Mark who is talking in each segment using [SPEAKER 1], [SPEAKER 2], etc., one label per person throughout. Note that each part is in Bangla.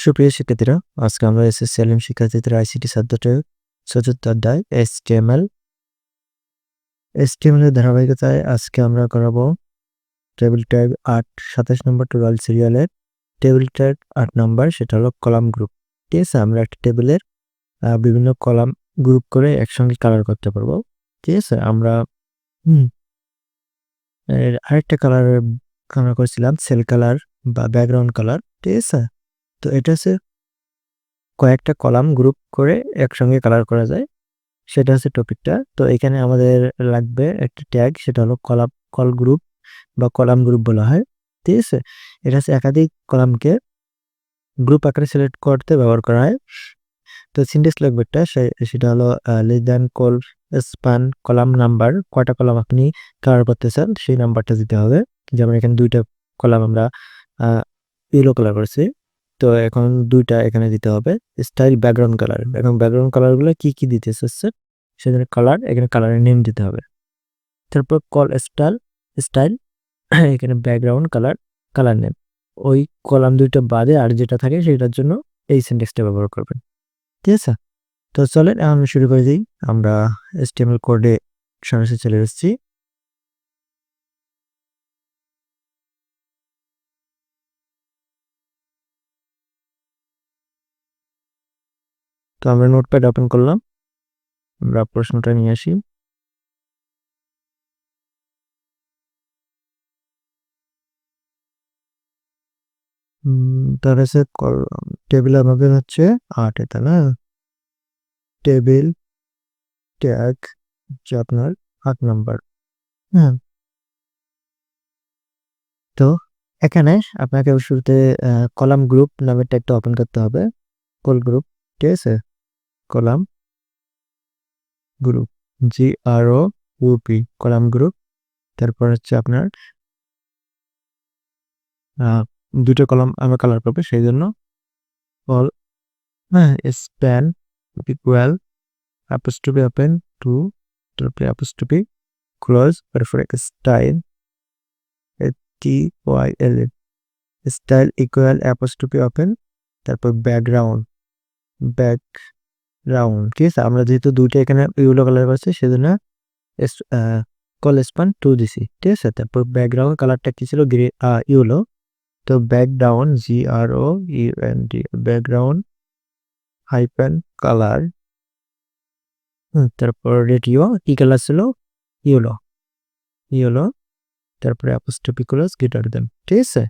[SPEAKER 1] সুপ্রিয় শিক্ষার্থীরা, আজকে আমরা এসএসসি আলিম শিক্ষার্থীদের আইসিটি সাবজেক্টের ৪র্থ অধ্যায় HTML এর ধারাবাহিকতায় আজকে আমরা করাবো টেবিল ট্যাগ ২৭ নম্বর টোটাল সিরিয়ালের টেবিল ট্যাগ ৮ নম্বর, সেটা হলো কলাম গ্রুপ। ঠিক আছে, আমরা একটা টেবিলের বিভিন্ন কলাম গ্রুপ করে একসঙ্গে কালার করতে পারবো। ঠিক আছে, আমরা আরেকটা কালার করেছিলাম সেল কালার বা ব্যাকগ্রাউন্ড কালার। ঠিক আছে, তো এটা হচ্ছে কয়েকটা কলাম গ্রুপ করে একসঙ্গে কালার করা যায়, সেটা হচ্ছে টপিকটা। তো এখানে আমাদের লাগবে একটা ট্যাগ, সেটা হলো কল গ্রুপ বা কলাম গ্রুপ বলা হয়। ঠিক আছে, এটা হচ্ছে একাধিক কলামকে গ্রুপ আকারে সিলেক্ট করতে ব্যবহার করা হয়। তো সিনট্যাক্স লাগবে একটা, সেটা হলো less than call span column number, কয়টা কলাম আপনি কালার করতে চান সেই নাম্বারটা দিতে হবে। যেমন এখানে 2টা কলাম আমরা ইয়েলো কালার করেছি, তো এখন 2টা এখানে দিতে হবে। স্টাইল ব্যাকগ্রাউন্ড কালার, এবং ব্যাকগ্রাউন্ড কালারগুলো কি কি দিতে চাচ্ছে সেজন্য কালার, এখানে কালারের নেম দিতে হবে। তারপর কল স্টাইল এখানে ব্যাকগ্রাউন্ড কালার নেম, ওই কলাম 2টা বাদে আর যেটা থাকে সেটার জন্য এই সিনট্যাক্সটা ব্যবহার করবেন। ঠিক আছে, তো চলেন এখন শুরু করে দিই। আমরা HTML কোডে সরাসরি চলে এসেছি। তো আমরা নোটপ্যাড ওপেন করলাম, আমরা প্রশ্নটা নিয়ে আসি। তাহলে হচ্ছে টেবিল আমাদের হচ্ছে 8, তাই না? টেবিল ট্যাগ যে আপনার 8 নাম্বার। হ্যাঁ, তো এখানে আপনাকে শুরুতে কলাম গ্রুপ নামের ট্যাগটা ওপেন করতে হবে। কল গ্রুপ, ঠিক আছে, column group GROUP column group. তারপর হচ্ছে আপনার 2টা কলাম আমরা কালার করবো, সেই জন্য call span equal apostrophe open to তারপরে apostrophe ক্লোজ, তারপরে style TYL style equal apostrophe open, তারপর ব্যাকগ্রাউন্ড। ঠিক আছে, আমরা যেহেতু 2টা এখানে ইয়েলো কালার করছি সেজন্য কল স্পান 2 দিছি। ঠিক আছে, তারপর ব্যাকগ্রাউন্ড কালারটা কি ছিল, ইয়েলো। তো background GROUND background hyphen colour. তারপর রেডিও কি কালার ছিল, ইয়েলো। তারপরে অ্যাপোস্ট্রফি ক্লোজ গ্রেটার দেন। ঠিক আছে,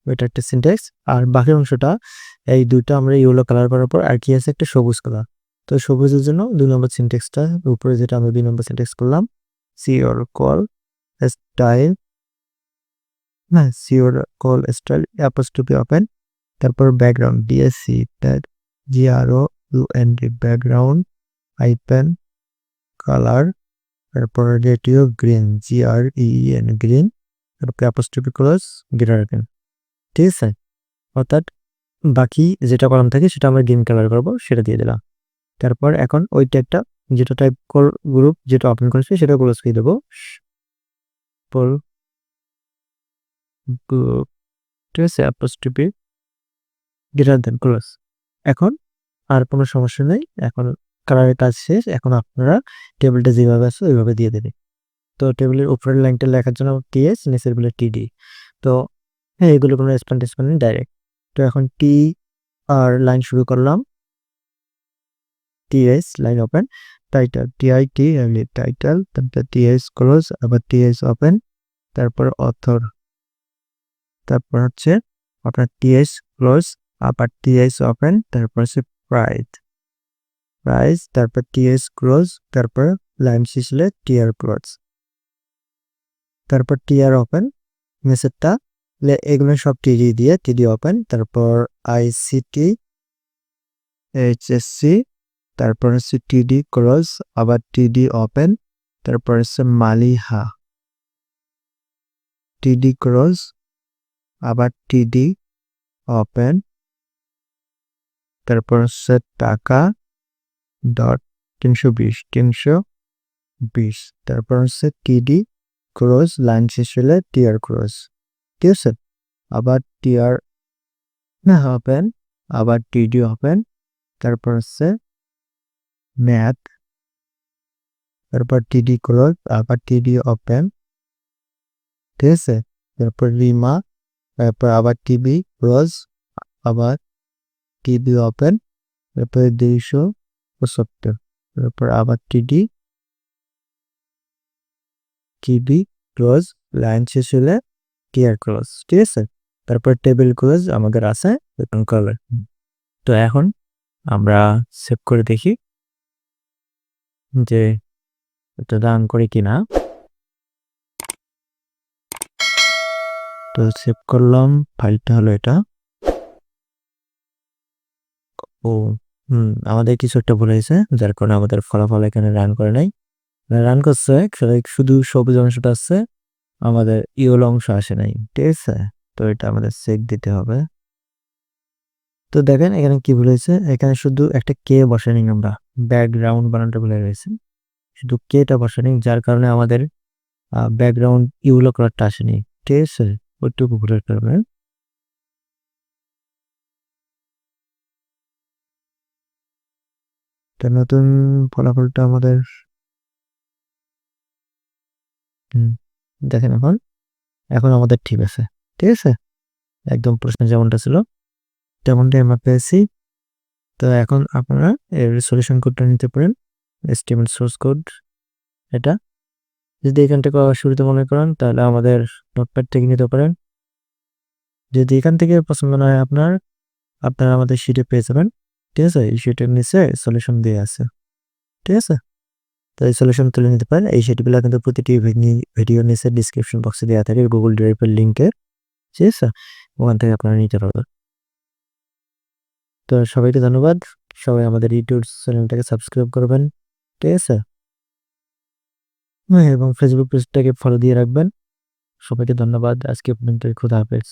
[SPEAKER 1] এটা একটা সিনট্যাক্স। আর বাকি অংশটা এই 2টা আমরা ইয়েলো কালার করার পর আর কি আছে, একটা সবুজ কালার। তো সবুজের জন্য 2 নম্বর সিনট্যাক্সটা উপরে যেটা আমরা 2 নম্বর সিনট্যাক্স করলাম, sure call style apostrophe open, তারপর background BSC GROUND background hyphen colour, তারপর রেডিও গ্রিন GREEN গ্রিন, তারপরে অ্যাপোস্ট্রফি ক্লোজ গ্রেটার দেন। ঠিক আছে, অর্থাৎ বাকি যেটা কলাম থাকে সেটা আমরা গ্রিন কালার করবো, সেটা দিয়ে দিলাম। তারপর এখন ওই ট্যাগটা যেটা টাইপ গ্রুপ যেটা ওপেন করেছি সেটা ক্লোজ করে দেবো। ঠিক আছে, অ্যাপোস্ট্রফি গ্রেটার দেন ক্লোজ। এখন আর কোনো সমস্যা নেই, এখন কালারের কাজ শেষ। এখন আপনারা টেবিলটা যেভাবে আছে ওইভাবে দিয়ে দেবে। তো টেবিলের উপরের লাইনটা লেখার জন্য TS, নিচের গুলো TD। তো হ্যাঁ, এগুলো কোনো স্প্যান ডাইরেক্ট। তো এখন আর লাইন শুরু করলাম, TS line open, title TIT title, তারপর TS ক্লোজ, আবার TS ওপেন, তারপর অথর, তারপর হচ্ছে আপনার TS ক্লোজ, আবার TS ওপেন, তারপর হচ্ছে প্রাইস, তারপর TS ক্লোজ, তারপর লাইন শেষ হলে TR ক্লোজ, তারপর TR ওপেন মেসেজটা, এগুলো সব TD ওপেন, তারপর ICT HSC, তারপর হচ্ছে TD ক্লোজ, আবার TD ওপেন, তারপর হচ্ছে মালিহা TD ক্লোজ, আবার TD ওপেন, তারপর হচ্ছে টাকা ডট 320, তারপর হচ্ছে TD ক্লোজ, লাইন শেষ হলে TR ক্লোজ। ঠিক আছে, আবার TR না ওপেন, আবার টিডি ওপেন, তারপর হচ্ছে ম্যাথ, তারপর টিডি ক্লোজ, আবার টিডি ওপেন, ঠিক আছে। তারপর রিমা, তারপর আবার টিবি ক্লোজ, আবার টিবি ওপেন, তারপরে 275, তারপর আবার টিডি টিবি ক্লোজ, লাইন শেষ হলে টিআর ক্লোজ, ঠিক আছে। তারপর টেবিল ক্লোজ আমাদের আছে কালার। তো এখন আমরা সেভ করে দেখি যে এটা রান করে কিনা। তো সেভ করলাম, ফাইলটা হলো এটা। ও আমাদের কিছু একটা ভুল হয়েছে, যার কারণে আমাদের ফলাফল এখানে রান করে নাই। রান করছে শুধু সবুজ অংশটা আসছে, আমাদের ইয়েলো অংশ আসে নাই, ঠিক আছে। তো এটা আমাদের চেক দিতে হবে। তো দেখেন এখানে কি ভুল হয়েছে, এখানে শুধু একটা কে বসানি, আমরা ব্যাকগ্রাউন্ড বানানটা ভুলে গেছি, শুধু কেটা বসানি, যার কারণে আমাদের ব্যাকগ্রাউন্ড ইয়েলো কালারটা আসেনি, ঠিক আছে। ওইটুকু ভুলের কারণে। তো নতুন ফলাফলটা আমাদের দেখেন এখন এখন আমাদের ঠিক আছে, ঠিক আছে। একদম প্রশ্ন যেমনটা ছিল তেমনটাই আমরা পেয়েছি। তো এখন আপনারা এর সলিউশন কোডটা নিতে পারেন, এসটিএমএল সোর্স কোড এটা। যদি এখান থেকে শুরুতে মনে করেন তাহলে আমাদের নোটপ্যাড থেকে নিতে পারেন। যদি এখান থেকে পছন্দ না হয় আপনার, আপনারা আমাদের শিটে পেয়ে যাবেন, ঠিক আছে। এই শিটের নিচে সলিউশন দিয়ে আছে, ঠিক আছে। তো এই সলিউশন তুলে নিতে পারেন। এই শিটগুলো কিন্তু প্রতিটি ভিডিওর নিচে ডিসক্রিপশন বক্সে দেওয়া থাকে গুগল ড্রাইভের লিঙ্কে, ঠিক আছে। ওখান থেকে আপনারা নিতে পারবেন। তো সবাইকে ধন্যবাদ, সবাই আমাদের ইউটিউব চ্যানেলটাকে সাবস্ক্রাইব করবেন, ঠিক আছে। এবং ফেসবুক পেজটাকে ফলো দিয়ে রাখবেন। সবাইকে ধন্যবাদ, আজকে পর্যন্ত, খুদা হাফেজ।